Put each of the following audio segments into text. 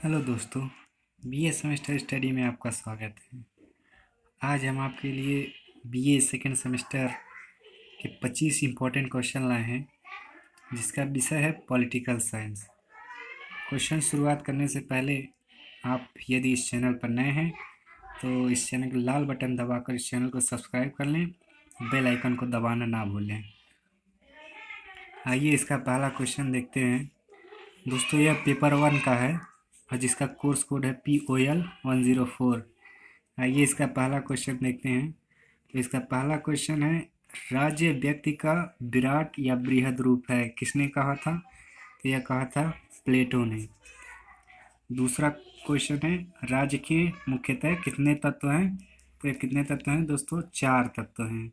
Hello दोस्तों, BA semester study में आपका स्वागत है। आज हम आपके लिए बीए सेकेंड सेमेस्टर के 25 इम्पोर्टेंट क्वेश्चन लाए हैं, जिसका विषय है पॉलिटिकल साइंस। क्वेश्चन शुरुआत करने से पहले आप यदि इस चैनल पर नए हैं तो इस चैनल के लाल बटन दबाकर इस चैनल को सब्सक्राइब कर लें, बेल आइकन को दबाना ना भूलें। आइए इसका पहला क्वेश्चन देखते हैं। दोस्तों, यह पेपर 1 का है और जिसका कोर्स कोड है POL104। आइए इसका पहला क्वेश्चन देखते हैं। तो इसका पहला क्वेश्चन है, राज्य व्यक्ति का विराट या बृहद रूप है, किसने कहा था? तो यह कहा था प्लेटो ने। दूसरा क्वेश्चन है, राज्य के मुख्यतः कितने तत्व हैं? तो ये कितने तत्व हैं दोस्तों? 4 तत्व हैं।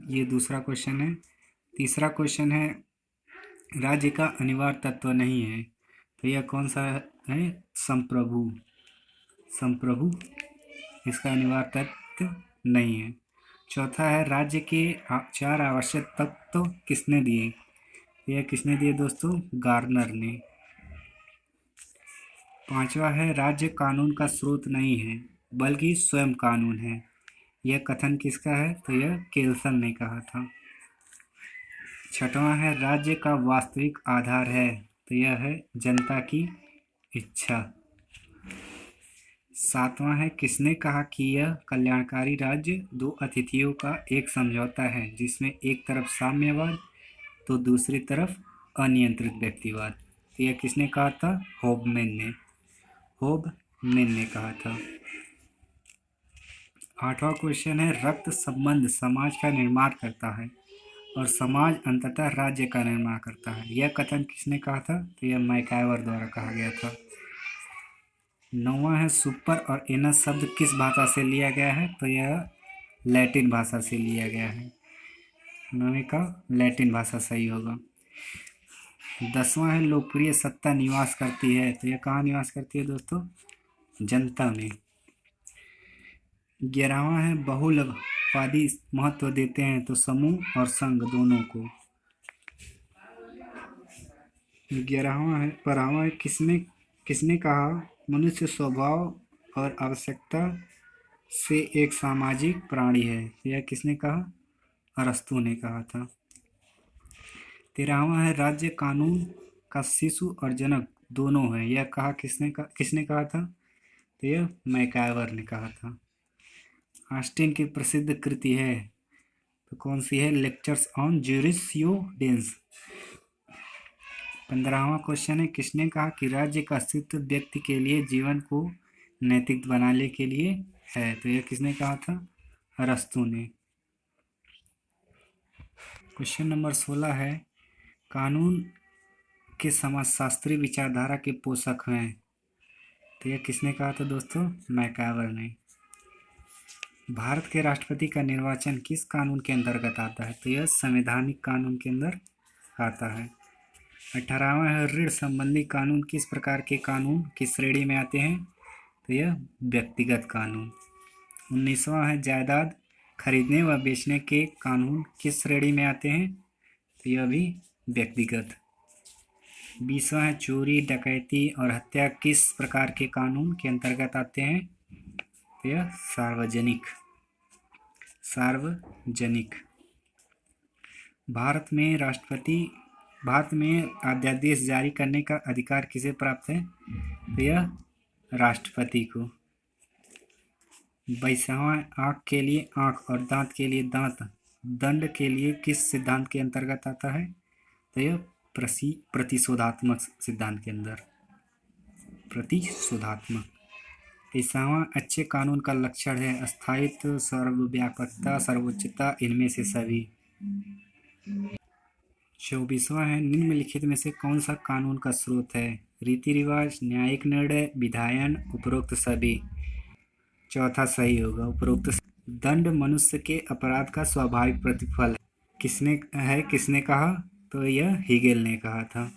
ये दूसरा क्वेश्चन है। तीसरा क्वेश्चन है, राज्य का अनिवार्य तत्व नहीं है, तो यह कौन सा है? संप्रभु। संप्रभु इसका अनिवार्य तत्व नहीं है। चौथा है, राज्य के 4 आवश्यक तत्व किसने दिए? यह किसने दिए दोस्तों? गार्नर ने। पांचवा है, राज्य कानून का स्रोत नहीं है बल्कि स्वयं कानून है। यह कथन किसका है? तो यह केल्सन ने कहा था। छठवां है, राज्य का वास्तविक आधार है, तो यह है जनता की इच्छा। सातवां है, किसने कहा कि यह कल्याणकारी राज्य दो अतिथियों का एक समझौता है जिसमें एक तरफ साम्यवाद तो दूसरी तरफ अनियंत्रित व्यक्तिवाद। तो यह किसने कहा था? होबमैन ने। होबमैन ने कहा था। आठवां क्वेश्चन है, रक्त संबंध समाज का निर्माण करता है और समाज अंततः राज्य का निर्माण करता है। यह कथन किसने कहा था? तो यह मैकाइवर द्वारा कहा गया था। नौवां है, सुपर और एनस शब्द किस भाषा से लिया गया है? तो यह लैटिन भाषा से लिया गया है। नौवीं का लैटिन भाषा सही होगा। 10वां है, लोकप्रिय सत्ता निवास करती है, तो यह कहाँ निवास करती है दोस्तों? जनता में। 11वां है, बहुलवादी महत्व देते हैं तो समूह और संघ दोनों को। 12वां है, 12वां है, किसने किसने कहा मनुष्य स्वभाव और आवश्यकता से एक सामाजिक प्राणी है? यह किसने कहा? अरस्तु ने कहा था। 13वां है, राज्य कानून का शिशु और जनक दोनों है। यह किसने कहा था? तो यह मैकाइवर ने कहा था। ऑस्टिन की प्रसिद्ध कृति है, तो कौन सी है? Lectures on jurisprudence. 15वां क्वेश्चन है, किसने कहा कि राज्य का अस्तित्व व्यक्ति के लिए जीवन को नैतिक बनाने के लिए है? तो यह किसने कहा था? अरस्तु ने। क्वेश्चन नंबर 16 है, कानून के समाजशास्त्री विचारधारा के पोषक हैं, तो यह किसने कहा था दोस्तों? मैकाइवर ने। भारत के राष्ट्रपति का निर्वाचन किस कानून के अंतर्गत आता है? तो यह संवैधानिक कानून के अंदर आता है। 18वां है, ऋण संबंधी कानून किस प्रकार के कानून की श्रेणी में आते हैं? तो यह व्यक्तिगत कानून। 19वां है, जायदाद खरीदने व बेचने के कानून किस श्रेणी में आते हैं? तो यह भी व्यक्तिगत। 20वां है, चोरी डकैती और हत्या किस प्रकार के कानून के अंतर्गत आते हैं? तो यह सार्वजनिक। भारत में अध्यादेश जारी करने का अधिकार किसे प्राप्त है? तो यह राष्ट्रपति को। 22वां, आँख के लिए आँख और दांत के लिए दांत दंड के लिए किस सिद्धांत के अंतर्गत आता है? तो यह प्रतिशोधात्मक सिद्धांत के अंदर। प्रतिशोधात्मक। 23वां, अच्छे कानून का लक्षण है स्थायित्व, सर्वव्यापकता, सर्वोच्चता, इनमें से सभी। 24वां है, निम्नलिखित में से कौन सा कानून का स्रोत है? रीति रिवाज, न्यायिक निर्णय, विधायन, उपरोक्त सभी। चौथा सही होगा, उपरोक्त। दंड मनुष्य के अपराध का स्वाभाविक प्रतिफल है। किसने कहा? तो यह हीगेल ने कहा था।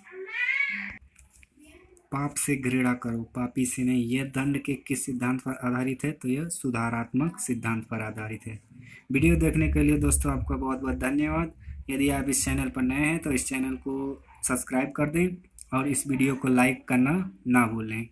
पाप से घृणा करो, पापी से नहीं। यह दंड के किस सिद्धांत पर आधारित है? तो यह सुधारात्मक सिद्धांत पर आधारित है। वीडियो देखने के लिए दोस्तों आपका बहुत बहुत धन्यवाद। यदि आप इस चैनल पर नए हैं तो इस चैनल को सब्सक्राइब कर दें और इस वीडियो को लाइक करना ना भूलें।